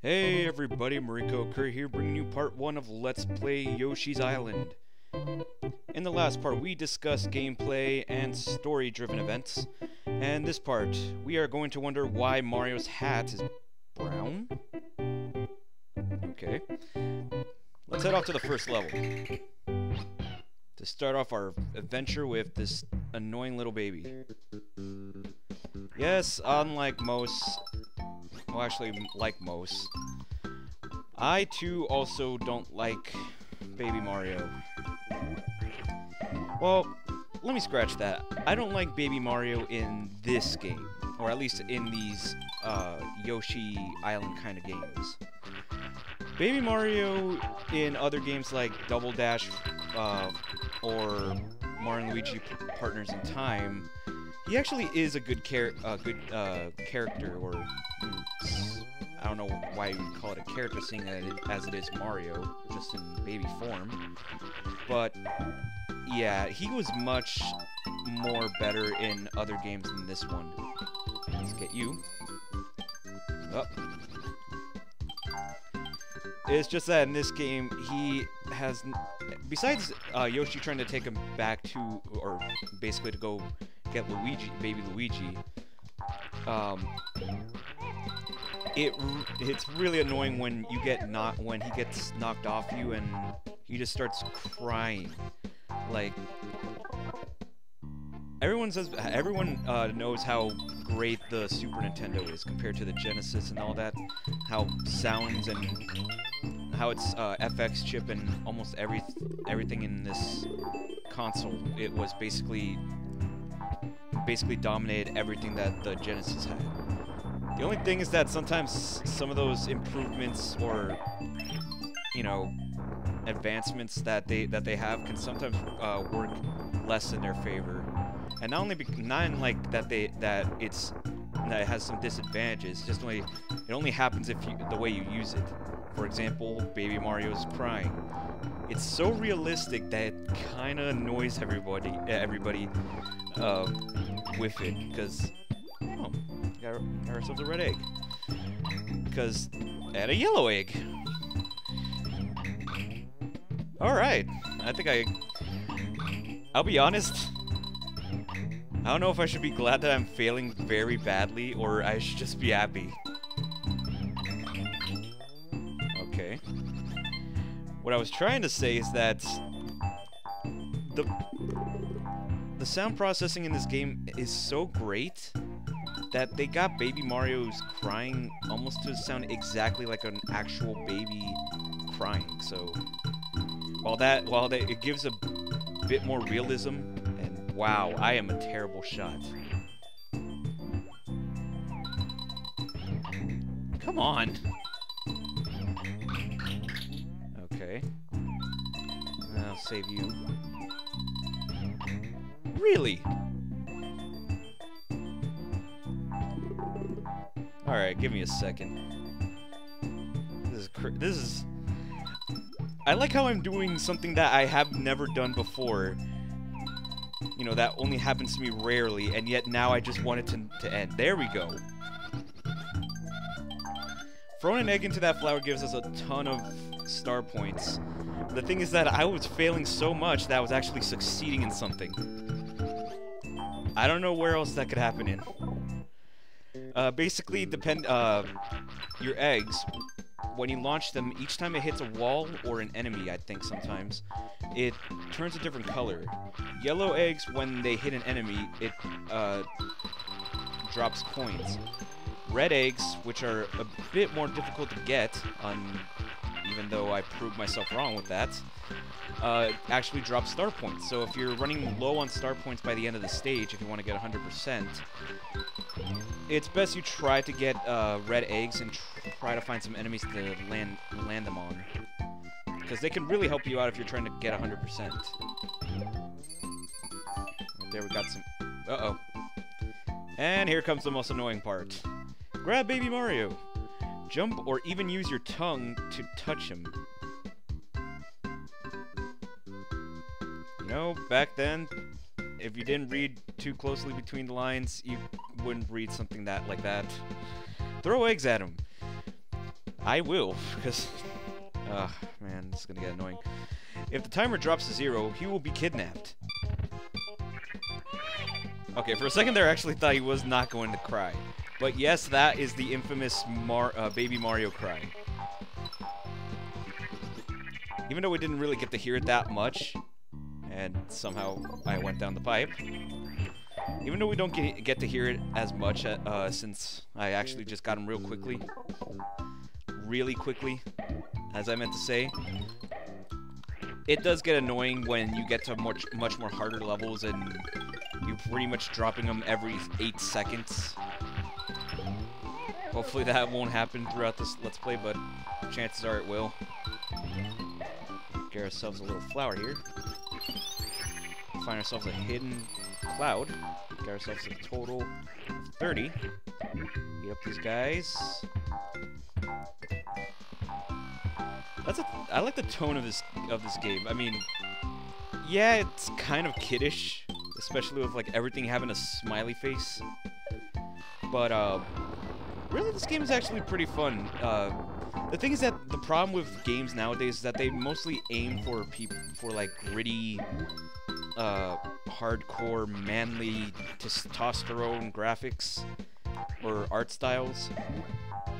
Hey everybody, MarikoOkuri here, bringing you part 1 of Let's Play Yoshi's Island. In the last part, we discussed gameplay and story-driven events, and this part, we are going to wonder why Mario's hat is brown? Okay. Let's head off to the first level. To start off our adventure with this annoying little baby. Yes, unlike most... well, actually, like most, I too also don't like Baby Mario. Well, let me scratch that. I don't like Baby Mario in this game, or at least in these Yoshi Island kind of games. Baby Mario in other games like Double Dash or Mario and Luigi Partners in Time, he actually is a good character, or I don't know why you would call it a character, seeing as it is Mario, just in baby form. But yeah, he was much more better in other games than this one. Let's get you. Oh. It's just that in this game, he has, besides Yoshi trying to take him back to, or basically to go get Luigi, baby Luigi, it's really annoying when you get when he gets knocked off you and he just starts crying. Like, everyone knows how great the Super Nintendo is compared to the Genesis and all that, how sounds and how its FX chip and almost everything in this console, it was basically dominated everything that the Genesis had. The only thing is that sometimes some of those improvements or, you know, advancements that they have can sometimes work less in their favor. And not like that it has some disadvantages. Just it only happens if the way you use it. For example, Baby Mario's crying. It's so realistic that it kind of annoys everybody with it, because got ourselves a red egg. Because and a yellow egg. Alright, I think I'll be honest, I don't know if I should be glad that I'm failing very badly, or I should just be happy. Okay. What I was trying to say is that the sound processing in this game is so great that they got Baby Mario's crying almost to sound exactly like an actual baby crying. So while it gives a bit more realism, and wow, I am a terrible shot. Come on. Okay. I'll save you. Really? Alright, give me a second. This is... I like how I'm doing something that I have never done before. You know, that only happens to me rarely, and yet now I just want it to end. There we go. Throwing an egg into that flower gives us a ton of star points. The thing is that I was failing so much that I was actually succeeding in something. I don't know where else that could happen in. Basically, your eggs, when you launch them, each time it hits a wall or an enemy, I think sometimes, it turns a different color. Yellow eggs, when they hit an enemy, it drops coins. Red eggs, which are a bit more difficult to get, even though I proved myself wrong with that, actually drop star points. So if you're running low on star points by the end of the stage, if you want to get 100%, it's best you try to get red eggs and try to find some enemies to land them on, because they can really help you out if you're trying to get 100%. There, we got some... Uh-oh. And here comes the most annoying part. Grab Baby Mario. Jump or even use your tongue to touch him. You know, back then, if you didn't read too closely between the lines, you wouldn't read something like that. Throw eggs at him. I will, because... man, this is gonna get annoying. If the timer drops to 0, he will be kidnapped. Okay, for a second there I actually thought he was not going to cry. But yes, that is the infamous Baby Mario cry. Even though we didn't really get to hear it that much, and somehow I went down the pipe. Even though we don't get to hear it as much, since I actually just got him real quickly. Really quickly, as I meant to say. It does get annoying when you get to much more harder levels and you're pretty much dropping them every 8 seconds. Hopefully that won't happen throughout this Let's Play, but chances are it will. Get ourselves a little flower here. Find ourselves a hidden cloud. Get ourselves a total of 30. Beat up these guys. I like the tone of this game. I mean, yeah, it's kind of kiddish, especially with like everything having a smiley face. But really, this game is actually pretty fun. The thing is that the problem with games nowadays is that they mostly aim for like gritty, hardcore, manly, testosterone graphics or art styles.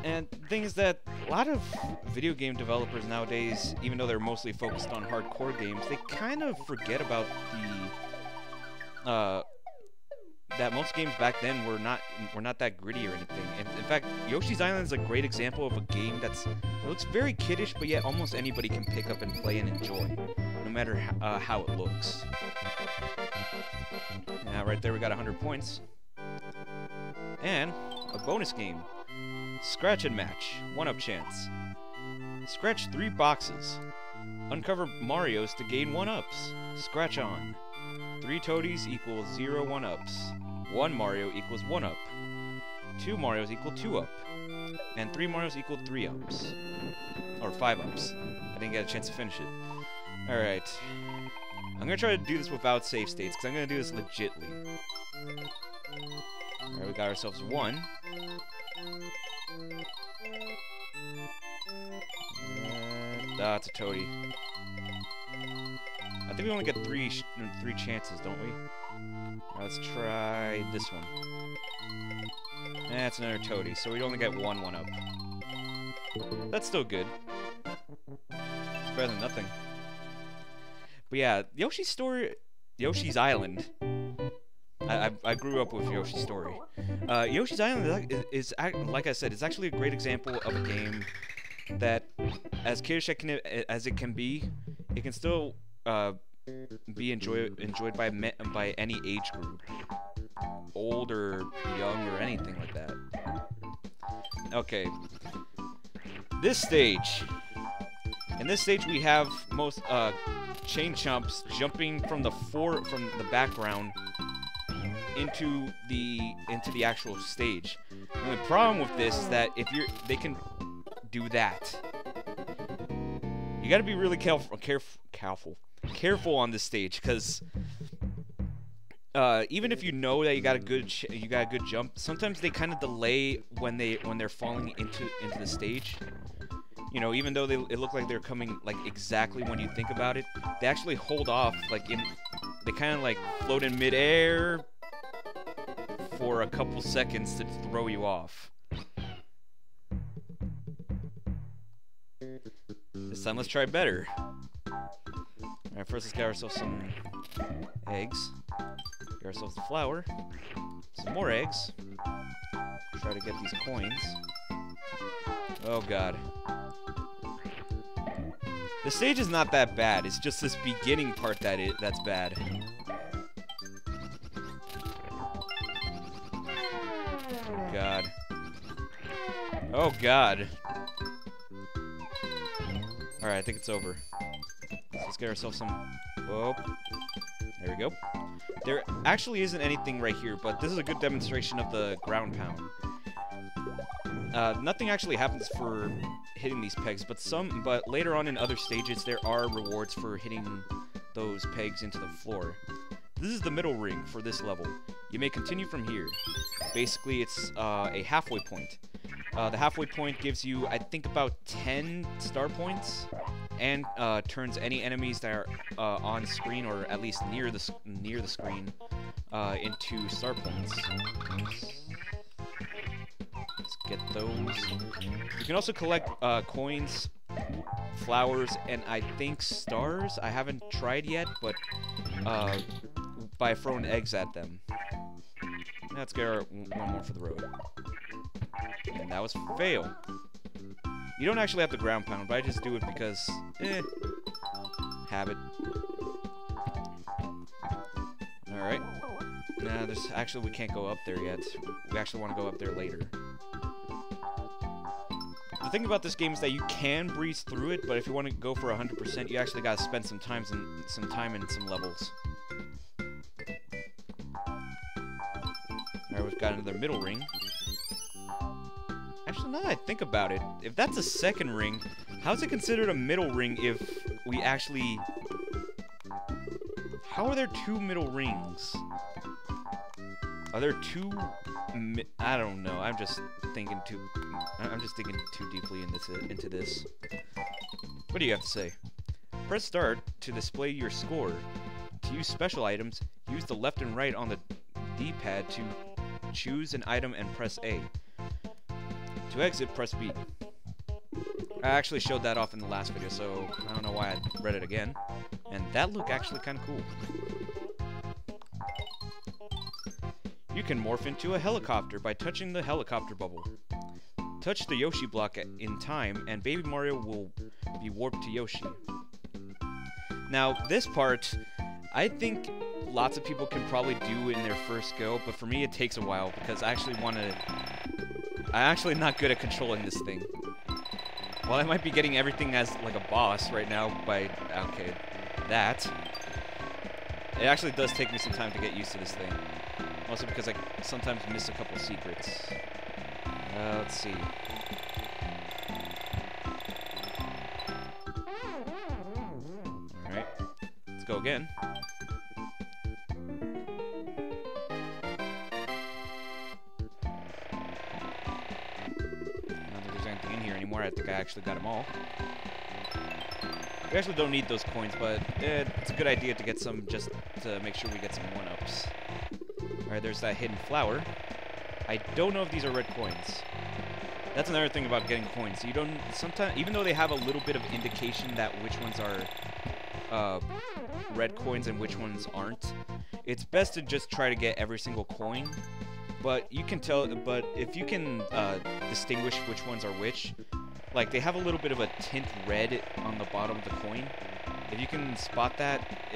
And the thing is that a lot of video game developers nowadays, even though they're mostly focused on hardcore games, they kind of forget about that most games back then were not that gritty or anything. And in fact, Yoshi's Island is a great example of a game that looks very kiddish, but yet almost anybody can pick up and play and enjoy, no matter how it looks. Now, right there, we got 100 points. And a bonus game. Scratch and match. 1-up chance. Scratch 3 boxes. Uncover Marios to gain 1-ups. Scratch on. 3 toadies equals 0 1-ups. 1 Mario equals 1-up. 2 Marios equal 2-up. And 3 Marios equal 3-ups. Or 5-ups. I didn't get a chance to finish it. Alright. I'm gonna try to do this without save states, because I'm gonna do this legitly. Alright, we got ourselves 1. That's a toady. I think we only get three chances, don't we? Let's try this one. That's another toady, so we only get 1-up. That's still good. It's better than nothing. But yeah, Yoshi's Island. I grew up with Yoshi's Story. Yoshi's Island is, like I said, it's actually a great example of a game that, as kiddish as it can be, it can still be enjoyed by any age group, old or young or anything like that. Okay, this stage. In this stage, we have most chain chomps jumping from the background into the actual stage. And the problem with this is that they can do that. You got to be really careful on this stage, because even if you know that you got a good jump, sometimes they kind of delay when they're falling into the stage. You know, even though it look like they're coming like exactly when you think about it, they actually hold off, they kind of like float in midair for a couple seconds to throw you off. This time, let's try better. Alright, first let's get ourselves some eggs. Get ourselves the flour. Some more eggs. Try to get these coins. Oh god. The stage is not that bad. It's just this beginning part that's bad. Oh god. Oh god. Alright, I think it's over. Let's get ourselves some... Whoa. There we go. There actually isn't anything right here, but this is a good demonstration of the ground pound. Nothing actually happens for hitting these pegs, but later on in other stages there are rewards for hitting those pegs into the floor. This is the middle ring for this level. You may continue from here. Basically, it's a halfway point. The halfway point gives you, I think, about 10 star points, and turns any enemies that are on screen, or at least near the screen, into star points. Let's get those. You can also collect coins, flowers, and I think stars. I haven't tried yet, but by throwing eggs at them. Let's get our one more for the road. And that was fail. You don't actually have to ground pound, but I just do it because, habit. Alright. Nah, actually, we can't go up there yet. We actually want to go up there later. The thing about this game is that you can breeze through it, but if you want to go for 100%, you actually gotta spend some time in some levels. Alright, we've got another middle ring. Actually, now that I think about it, if that's a second ring, how is it considered a middle ring if we actually... How are there two middle rings? Are there two... I don't know. I'm just thinking too deeply into this. What do you have to say? Press start to display your score. To use special items, use the left and right on the D-pad to choose an item and press A. To exit, press B. I actually showed that off in the last video, so I don't know why I read it again. And that looked actually kind of cool. You can morph into a helicopter by touching the helicopter bubble. Touch the Yoshi block in time, and Baby Mario will be warped to Yoshi. Now, this part, I think lots of people can probably do in their first go, but for me it takes a while, because I actually want to... I'm actually not good at controlling this thing. While I might be getting everything as, like, a boss right now by... Okay, that. It actually does take me some time to get used to this thing. Also because I sometimes miss a couple secrets. Let's see. Alright. Let's go again. I don't think there's anything in here anymore. I think I actually got them all. We actually don't need those coins, but it's a good idea to get some just to make sure we get some 1-ups. Alright, there's that hidden flower. I don't know if these are red coins. That's another thing about getting coins. You don't... Sometimes, even though they have a little bit of indication that which ones are red coins and which ones aren't, it's best to just try to get every single coin. But you can tell... But if you can distinguish which ones are which, like, they have a little bit of a tint red on the bottom of the coin. If you can spot that,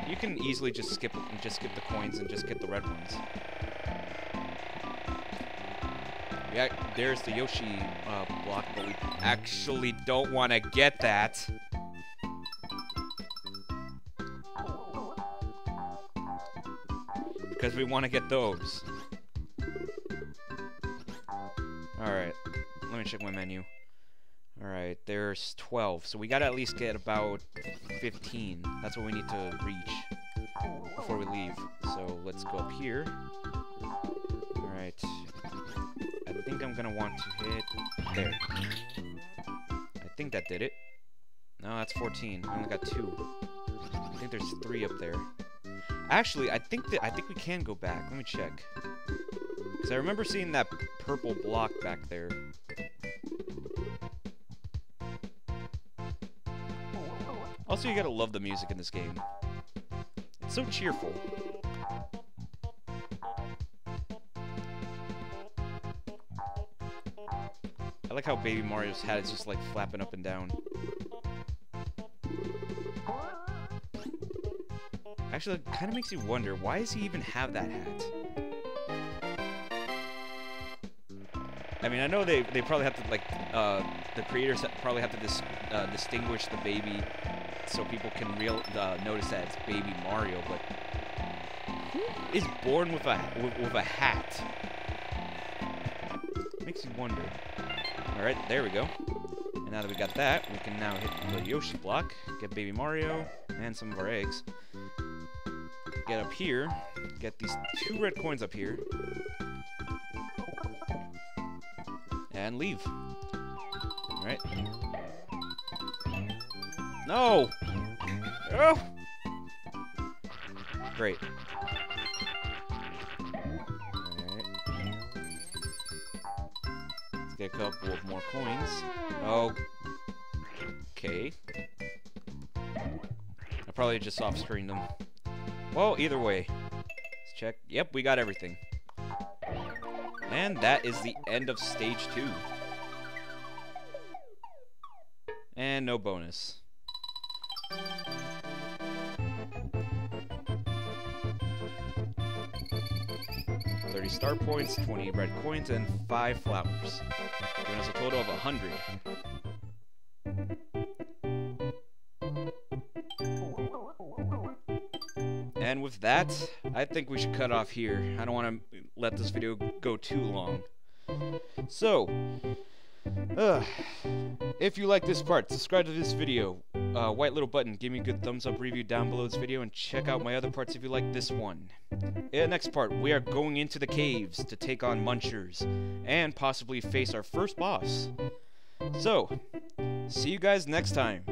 you can easily just skip the coins and just get the red ones. Yeah, there's the Yoshi block, but we actually don't want to get that. Because we want to get those. Alright, let me check my menu. Alright, there's 12, so we gotta at least get about 15. That's what we need to reach before we leave. So let's go up here. Alright. I think I'm gonna want to hit there. I think that did it. No, that's 14. I only got 2. I think there's 3 up there. Actually, I think we can go back. Let me check. Because I remember seeing that purple block back there. Also, you gotta love the music in this game. It's so cheerful. I like how Baby Mario's hat is just like flapping up and down. Actually, it kind of makes you wonder, why does he even have that hat? I mean, I know they probably have to, like, the creators probably have to distinguish the baby so people can notice that it's Baby Mario, but who is born with a hat? Makes you wonder. Alright, there we go. And now that we got that, we can now hit the Yoshi block, get Baby Mario, and some of our eggs. Get up here, get these 2 red coins up here. and leave. Alright. No! Oh! Great. Alright. Let's get a couple of more coins. Oh. Okay. I probably just off-screened them. Well, either way. Let's check. Yep, we got everything. And that is the end of stage 2. And no bonus. 30 star points, 20 red coins, and 5 flowers. Giving us a total of 100. And with that, I think we should cut off here. I don't want to let this video go too long. So, if you like this part, subscribe to this video. White little button, give me a good thumbs up review down below this video, and check out my other parts if you like this one. In the next part, we are going into the caves to take on Munchers, and possibly face our first boss. So, see you guys next time.